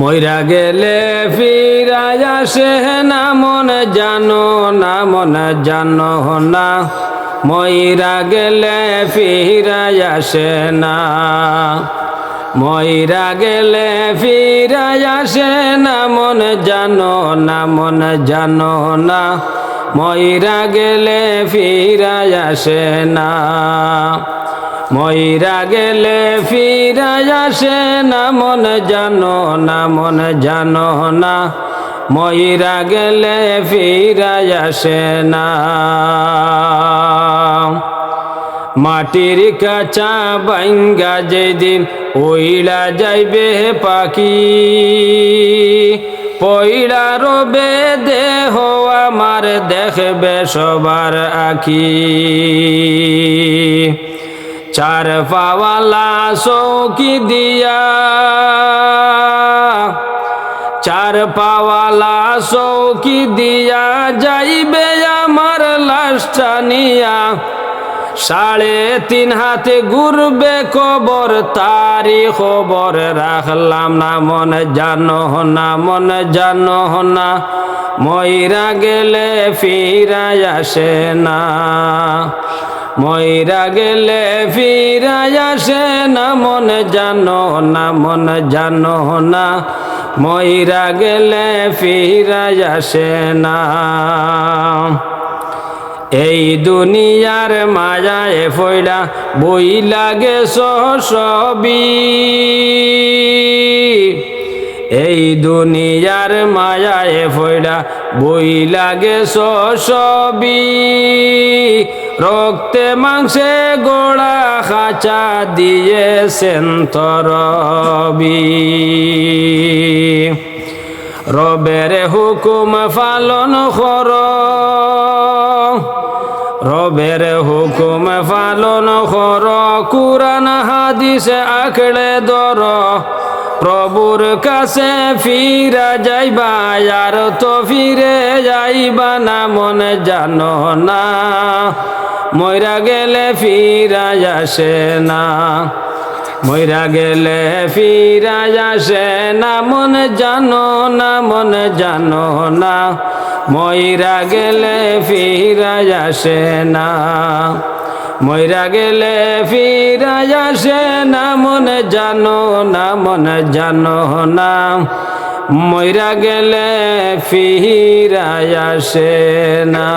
মইরা গেলে ফিরায় আসে না মন জানো না মন জানো না মইরা গেলে ফিরায় আসে না মইরা গেলে ফিরায় আসে না মন জানো না মন জানো না মইরা গেলে ফিরায় আসে না মইরা গেলে ফিরায় আসে না মন জানো না মন জানো না মইরা গেলে ফিরায় আসে না মাটির কাঁচা বাইঙ্গা যেদিন ওইলা যাইবে পাখি পইড়া রবে দেহ আমার দেখবে সবার আখি চার পাওয়ালা চৌকি দিয়া চার পাওয়ালা চৌকি দিয়া যাইবে আমার লাশটা নিয়া 3.5 হাতে ঘুরবে কবর তারি খবর রাখলাম না মন জানো না মন জানো না মইরা গেলে ফিরায় আসে না মইরা গেলে ফিরায় আসে না মন জানো না মন জানো না মইরা গেলে ফিরায় আসে না এই দুনিয়ার মায়ায় ফইলা বই লাগে সবই এই দুনিয়ার মায়ায় ফইলা বই লাগে সবই রক্তে মাংসে গোড়া খাঁচা দিয়েছেন তরবি রবের হুকুম পালন কর রবের হুকুম পালন কর কুরআন হাদিসে আঁকড়ে ধর প্রভুর কাছে ফিরা যাইবা আর তো ফিরে যাইবা না মন জানো না মইরা গেলে ফিরা আসে না মইরা গেলে ফিরায় আসে না মন জানো না মন জানো না মইরা গেলে ফিরায় আসে না মইরা গেলে ফিরায় আসে না মন জানো না মন জানো না মইরা গেলে ফিরায় আসে না।